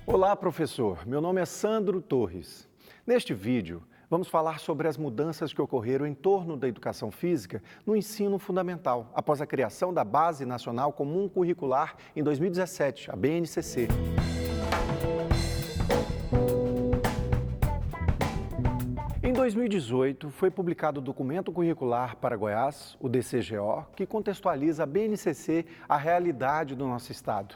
Olá, professor. Meu nome é Sandro Torres. Neste vídeo, vamos falar sobre as mudanças que ocorreram em torno da educação física no ensino fundamental, após a criação da Base Nacional Comum Curricular em 2017, a BNCC. Em 2018, foi publicado o Documento Curricular para Goiás, o DCGO, que contextualiza a BNCC à realidade do nosso estado.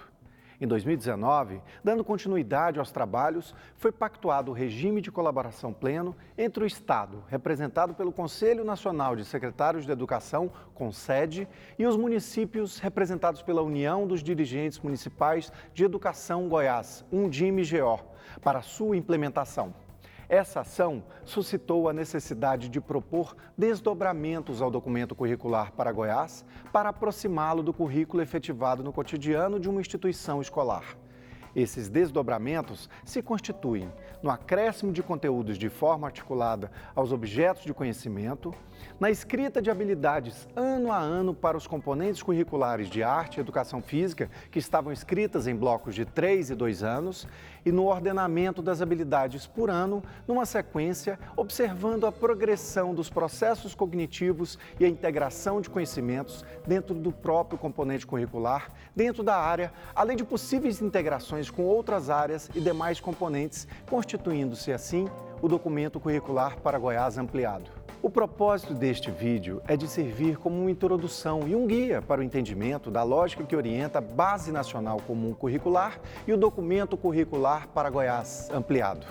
Em 2019, dando continuidade aos trabalhos, foi pactuado o regime de colaboração pleno entre o Estado, representado pelo Conselho Nacional de Secretários de Educação, CONSED, e os municípios, representados pela União dos Dirigentes Municipais de Educação Goiás, UNDIME-GO, para sua implementação. Essa ação suscitou a necessidade de propor desdobramentos ao documento curricular para Goiás para aproximá-lo do currículo efetivado no cotidiano de uma instituição escolar. Esses desdobramentos se constituem no acréscimo de conteúdos de forma articulada aos objetos de conhecimento, na escrita de habilidades ano a ano para os componentes curriculares de arte e educação física, que estavam escritas em blocos de 3 e 2 anos, e no ordenamento das habilidades por ano, numa sequência, observando a progressão dos processos cognitivos e a integração de conhecimentos dentro do próprio componente curricular, dentro da área, além de possíveis integrações com outras áreas e demais componentes, constituindo-se assim o documento curricular para Goiás ampliado. O propósito deste vídeo é de servir como uma introdução e um guia para o entendimento da lógica que orienta a Base Nacional Comum Curricular e o Documento Curricular para Goiás ampliado.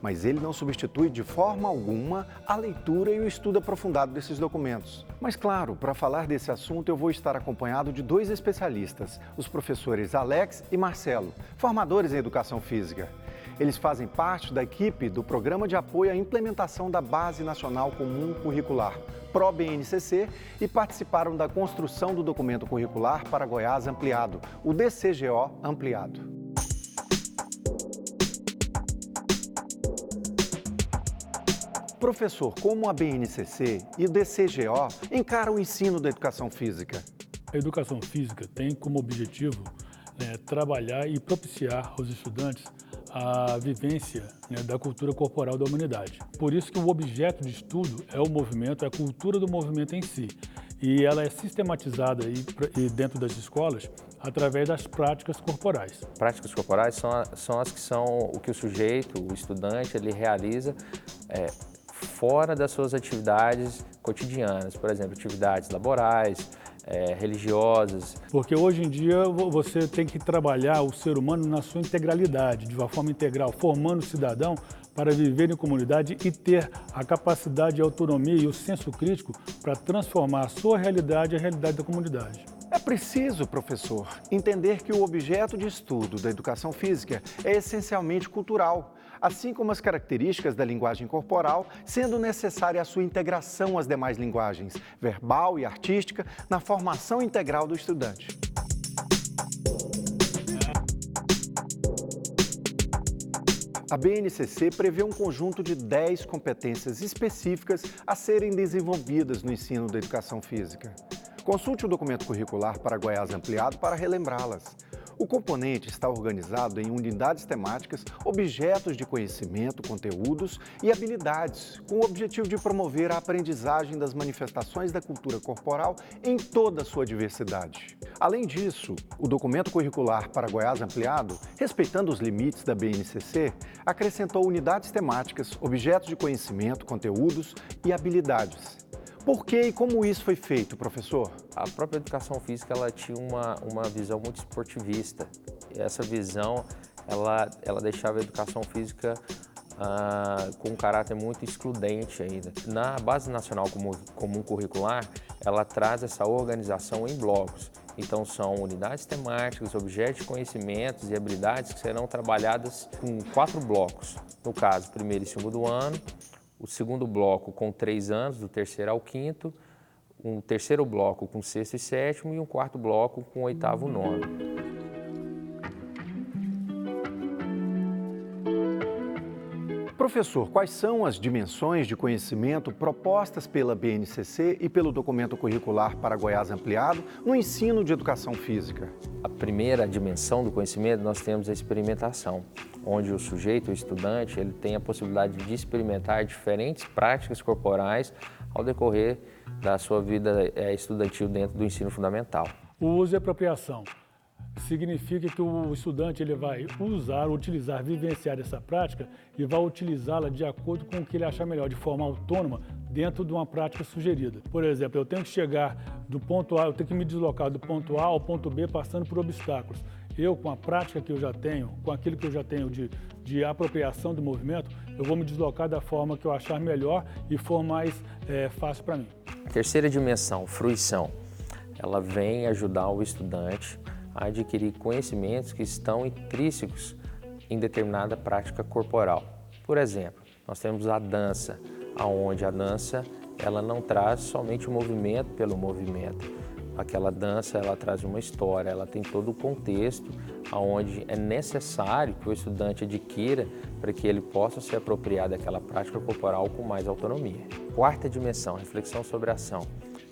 Mas ele não substitui de forma alguma a leitura e o estudo aprofundado desses documentos. Mas claro, para falar desse assunto eu vou estar acompanhado de 2 especialistas, os professores Alex e Marcelo, formadores em Educação Física. Eles fazem parte da equipe do Programa de Apoio à Implementação da Base Nacional Comum Curricular, PRO-BNCC, e participaram da construção do Documento Curricular para Goiás Ampliado, o DCGO Ampliado. Professor, como a BNCC e o DCGO encaram o ensino da educação física? A educação física tem como objetivo trabalhar e propiciar aos estudantes a vivência da cultura corporal da humanidade. Por isso que o objeto de estudo é o movimento, é a cultura do movimento em si. E ela é sistematizada dentro das escolas através das práticas corporais. Práticas corporais são as que são o que o sujeito, o estudante, ele realiza fora das suas atividades cotidianas, por exemplo, atividades laborais, religiosas. Porque hoje em dia você tem que trabalhar o ser humano na sua integralidade, de uma forma integral, formando o cidadão para viver em comunidade e ter a capacidade de autonomia e o senso crítico para transformar a sua realidade e a realidade da comunidade. É preciso, professor, entender que o objeto de estudo da educação física é essencialmente cultural, assim como as características da linguagem corporal, sendo necessária a sua integração às demais linguagens, verbal e artística, na formação integral do estudante. A BNCC prevê um conjunto de 10 competências específicas a serem desenvolvidas no ensino da educação física. Consulte o documento curricular para Goiás ampliado para relembrá-las. O componente está organizado em unidades temáticas, objetos de conhecimento, conteúdos e habilidades, com o objetivo de promover a aprendizagem das manifestações da cultura corporal em toda a sua diversidade. Além disso, o documento curricular para Goiás ampliado, respeitando os limites da BNCC, acrescentou unidades temáticas, objetos de conhecimento, conteúdos e habilidades. Por que e como isso foi feito, professor? A própria educação física ela tinha uma visão muito esportivista. E essa visão ela deixava a educação física com um caráter muito excludente ainda. Na Base Nacional Comum Curricular, ela traz essa organização em blocos. Então, são unidades temáticas, objetos de conhecimentos e habilidades que serão trabalhadas em 4 blocos. No caso, primeiro e segundo ano, o segundo bloco com 3 anos, do terceiro ao quinto, um terceiro bloco com 6º e 7º e um quarto bloco com 8º e 9º. Professor, quais são as dimensões de conhecimento propostas pela BNCC e pelo documento curricular para Goiás ampliado no ensino de educação física? A primeira dimensão do conhecimento nós temos a experimentação, onde o sujeito, o estudante, ele tem a possibilidade de experimentar diferentes práticas corporais ao decorrer da sua vida estudantil dentro do ensino fundamental. O uso e apropriação significa que o estudante ele vai utilizar, vivenciar essa prática e vai utilizá-la de acordo com o que ele achar melhor, de forma autônoma, dentro de uma prática sugerida. Por exemplo, eu tenho que chegar do ponto A, eu tenho que me deslocar do ponto A ao ponto B passando por obstáculos. Eu, com a prática que eu já tenho, com aquilo que eu já tenho de apropriação do movimento, eu vou me deslocar da forma que eu achar melhor e for mais fácil para mim. A terceira dimensão, fruição, ela vem ajudar o estudante a adquirir conhecimentos que estão intrínsecos em determinada prática corporal. Por exemplo, nós temos a dança, onde a dança ela não traz somente o movimento pelo movimento. Aquela dança ela traz uma história, ela tem todo o contexto onde é necessário que o estudante adquira para que ele possa se apropriar daquela prática corporal com mais autonomia. Quarta dimensão, reflexão sobre a ação.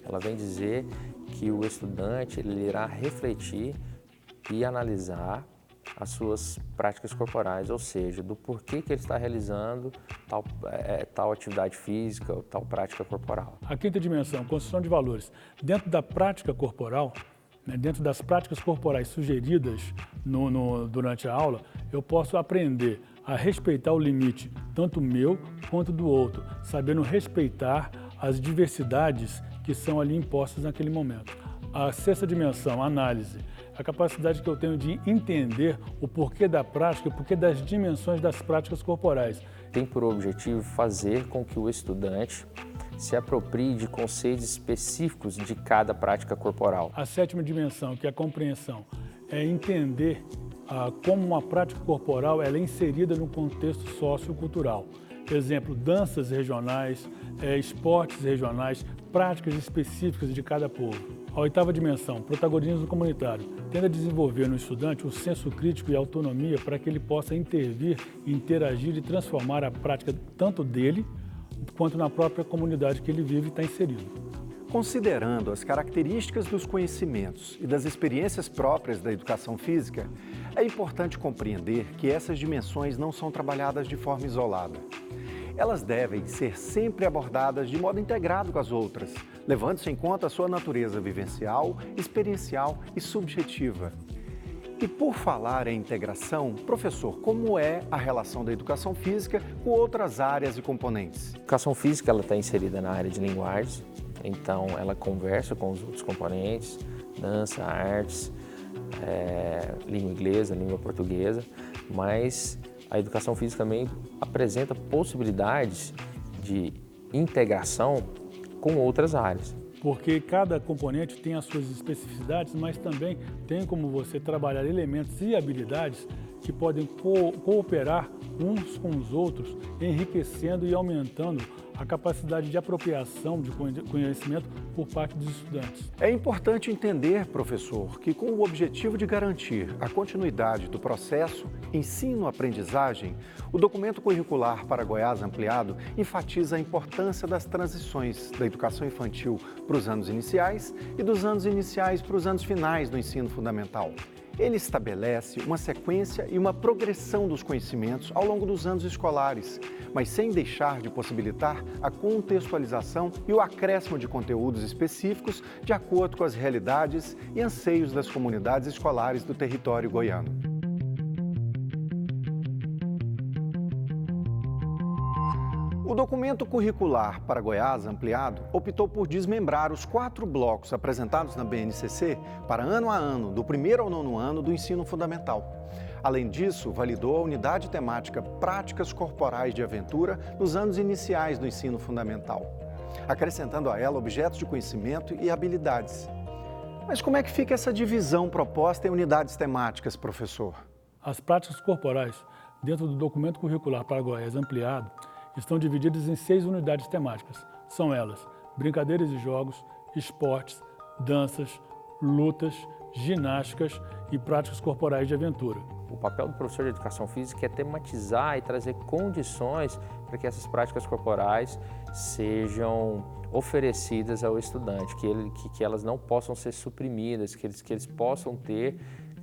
Ela vem dizer que o estudante ele irá refletir e analisar as suas práticas corporais, ou seja, do porquê que ele está realizando tal atividade física ou tal prática corporal. A quinta dimensão, construção de valores. Dentro da prática corporal, dentro das práticas corporais sugeridas durante a aula, eu posso aprender a respeitar o limite, tanto meu quanto do outro, sabendo respeitar as diversidades que são ali impostas naquele momento. A sexta dimensão, análise. A capacidade que eu tenho de entender o porquê da prática, o porquê das dimensões das práticas corporais. Tem por objetivo fazer com que o estudante se aproprie de conceitos específicos de cada prática corporal. A sétima dimensão, que é a compreensão, é entender como uma prática corporal ela é inserida no contexto sociocultural. Exemplo, danças regionais, esportes regionais, práticas específicas de cada povo. A oitava dimensão, protagonismo comunitário, tenta desenvolver no estudante o senso crítico e autonomia para que ele possa intervir, interagir e transformar a prática tanto dele quanto na própria comunidade que ele vive e está inserido. Considerando as características dos conhecimentos e das experiências próprias da educação física, é importante compreender que essas dimensões não são trabalhadas de forma isolada. Elas devem ser sempre abordadas de modo integrado com as outras, levando-se em conta a sua natureza vivencial, experiencial e subjetiva. E por falar em integração, professor, como é a relação da educação física com outras áreas e componentes? A educação física está inserida na área de linguagens, então ela conversa com os outros componentes, dança, artes, língua inglesa, língua portuguesa, mas a educação física também apresenta possibilidades de integração com outras áreas. Porque cada componente tem as suas especificidades, mas também tem como você trabalhar elementos e habilidades que podem cooperar uns com os outros, enriquecendo e aumentando a capacidade de apropriação de conhecimento por parte dos estudantes. É importante entender, professor, que com o objetivo de garantir a continuidade do processo ensino-aprendizagem, o documento curricular para Goiás ampliado enfatiza a importância das transições da educação infantil para os anos iniciais e dos anos iniciais para os anos finais do ensino fundamental. Ele estabelece uma sequência e uma progressão dos conhecimentos ao longo dos anos escolares, mas sem deixar de possibilitar a contextualização e o acréscimo de conteúdos específicos de acordo com as realidades e anseios das comunidades escolares do território goiano. O documento curricular para Goiás ampliado optou por desmembrar os 4 blocos apresentados na BNCC para ano a ano, do 1º ao 9º ano do ensino fundamental. Além disso, validou a unidade temática Práticas Corporais de Aventura nos anos iniciais do ensino fundamental, acrescentando a ela objetos de conhecimento e habilidades. Mas como é que fica essa divisão proposta em unidades temáticas, professor? As práticas corporais, dentro do documento curricular para Goiás ampliado, estão divididas em 6 unidades temáticas. São elas: brincadeiras e jogos, esportes, danças, lutas, ginásticas e práticas corporais de aventura. O papel do professor de educação física é tematizar e trazer condições para que essas práticas corporais sejam oferecidas ao estudante, que elas não possam ser suprimidas, que eles possam ter,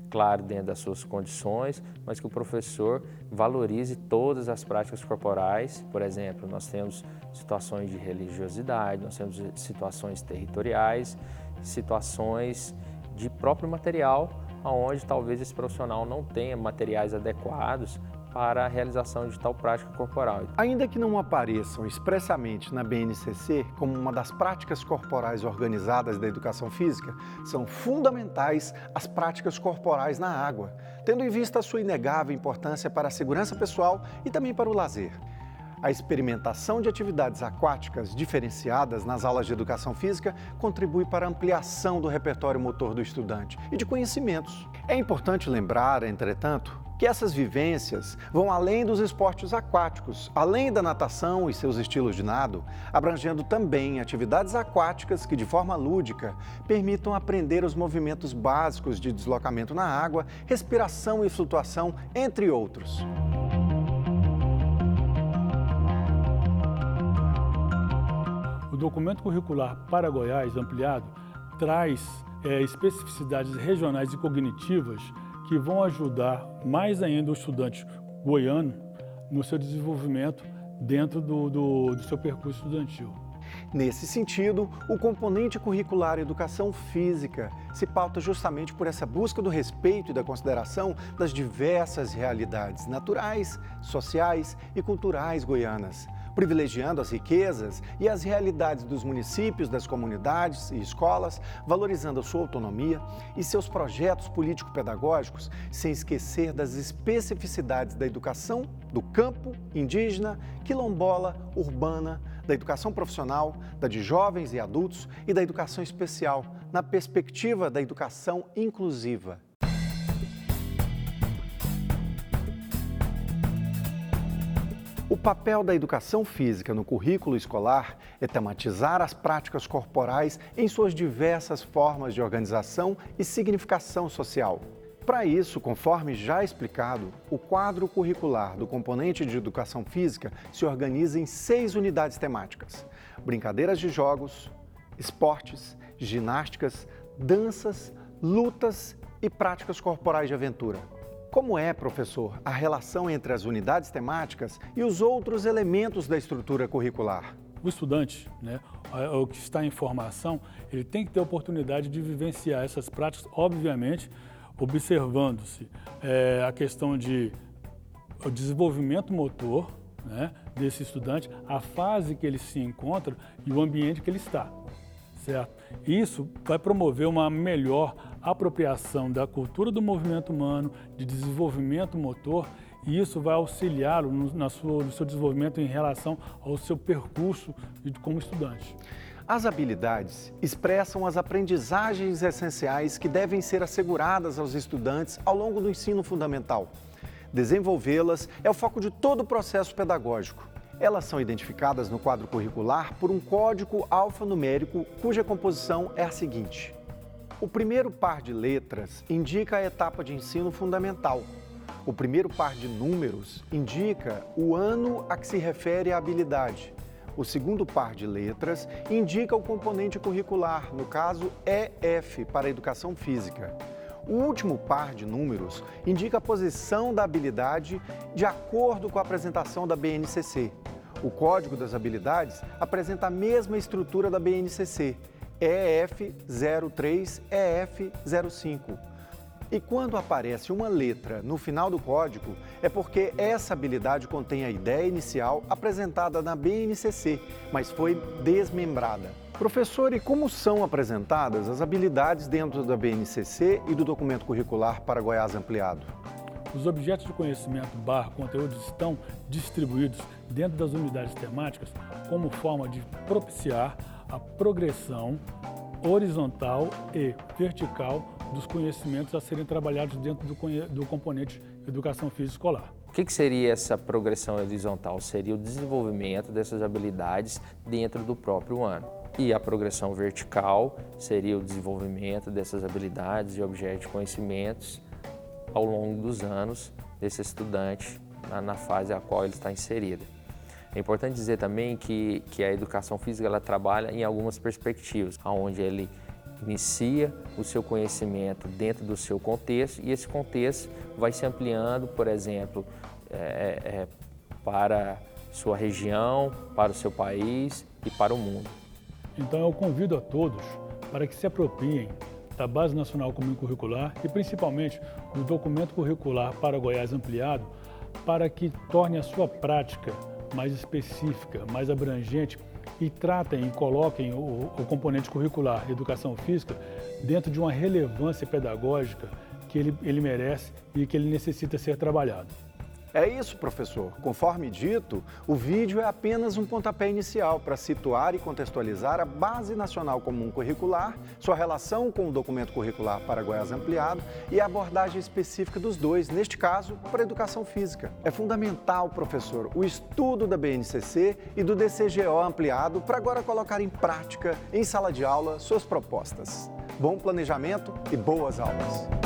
claro, dentro das suas condições, mas que o professor valorize todas as práticas corporais. Por exemplo, nós temos situações de religiosidade, nós temos situações territoriais, situações de próprio material, onde talvez esse profissional não tenha materiais adequados para a realização de tal prática corporal. Ainda que não apareçam expressamente na BNCC como uma das práticas corporais organizadas da educação física, são fundamentais as práticas corporais na água, tendo em vista a sua inegável importância para a segurança pessoal e também para o lazer. A experimentação de atividades aquáticas diferenciadas nas aulas de educação física contribui para a ampliação do repertório motor do estudante e de conhecimentos. É importante lembrar, entretanto, que essas vivências vão além dos esportes aquáticos, além da natação e seus estilos de nado, abrangendo também atividades aquáticas que, de forma lúdica, permitam aprender os movimentos básicos de deslocamento na água, respiração e flutuação, entre outros. O documento curricular para Goiás ampliado traz especificidades regionais e cognitivas que vão ajudar mais ainda o estudante goiano no seu desenvolvimento dentro do seu percurso estudantil. Nesse sentido, o componente curricular Educação Física se pauta justamente por essa busca do respeito e da consideração das diversas realidades naturais, sociais e culturais goianas, privilegiando as riquezas e as realidades dos municípios, das comunidades e escolas, valorizando a sua autonomia e seus projetos político-pedagógicos, sem esquecer das especificidades da educação do campo, indígena, quilombola, urbana, da educação profissional, da de jovens e adultos e da educação especial, na perspectiva da educação inclusiva. O papel da educação física no currículo escolar é tematizar as práticas corporais em suas diversas formas de organização e significação social. Para isso, conforme já explicado, o quadro curricular do componente de educação física se organiza em 6 unidades temáticas: brincadeiras de jogos, esportes, ginásticas, danças, lutas e práticas corporais de aventura. Como é, professor, a relação entre as unidades temáticas e os outros elementos da estrutura curricular? O estudante, o que está em formação, ele tem que ter a oportunidade de vivenciar essas práticas, obviamente, observando-se a questão de o desenvolvimento motor, desse estudante, a fase que ele se encontra e o ambiente que ele está, certo? Isso vai promover uma melhor apropriação da cultura do movimento humano, de desenvolvimento motor, e isso vai auxiliá-lo no seu desenvolvimento em relação ao seu percurso como estudante. As habilidades expressam as aprendizagens essenciais que devem ser asseguradas aos estudantes ao longo do ensino fundamental. Desenvolvê-las é o foco de todo o processo pedagógico. Elas são identificadas no quadro curricular por um código alfanumérico cuja composição é a seguinte. O primeiro par de letras indica a etapa de ensino fundamental. O primeiro par de números indica o ano a que se refere a habilidade. O segundo par de letras indica o componente curricular, no caso EF, para a educação física. O último par de números indica a posição da habilidade de acordo com a apresentação da BNCC. O Código das Habilidades apresenta a mesma estrutura da BNCC, EF03, EF05. E quando aparece uma letra no final do código, é porque essa habilidade contém a ideia inicial apresentada na BNCC, mas foi desmembrada. Professor, e como são apresentadas as habilidades dentro da BNCC e do documento curricular para Goiás ampliado? Os objetos de conhecimento /conteúdos estão distribuídos dentro das unidades temáticas como forma de propiciar a progressão horizontal e vertical dos conhecimentos a serem trabalhados dentro do componente educação física escolar. O que seria essa progressão horizontal? Seria o desenvolvimento dessas habilidades dentro do próprio ano. E a progressão vertical seria o desenvolvimento dessas habilidades e objetos de conhecimentos ao longo dos anos desse estudante na fase a qual ele está inserido. É importante dizer também que a educação física ela trabalha em algumas perspectivas, onde ele inicia o seu conhecimento dentro do seu contexto e esse contexto vai se ampliando, por exemplo, para sua região, para o seu país e para o mundo. Então eu convido a todos para que se apropriem da Base Nacional Comum Curricular e principalmente do Documento Curricular para Goiás Ampliado, para que torne a sua prática mais específica, mais abrangente e tratem e coloquem o componente curricular Educação Física dentro de uma relevância pedagógica que ele merece e que ele necessita ser trabalhado. É isso, professor. Conforme dito, o vídeo é apenas um pontapé inicial para situar e contextualizar a Base Nacional Comum Curricular, sua relação com o Documento Curricular para Goiás Ampliado e a abordagem específica dos dois, neste caso, para a Educação Física. É fundamental, professor, o estudo da BNCC e do DCGO ampliado para agora colocar em prática, em sala de aula, suas propostas. Bom planejamento e boas aulas!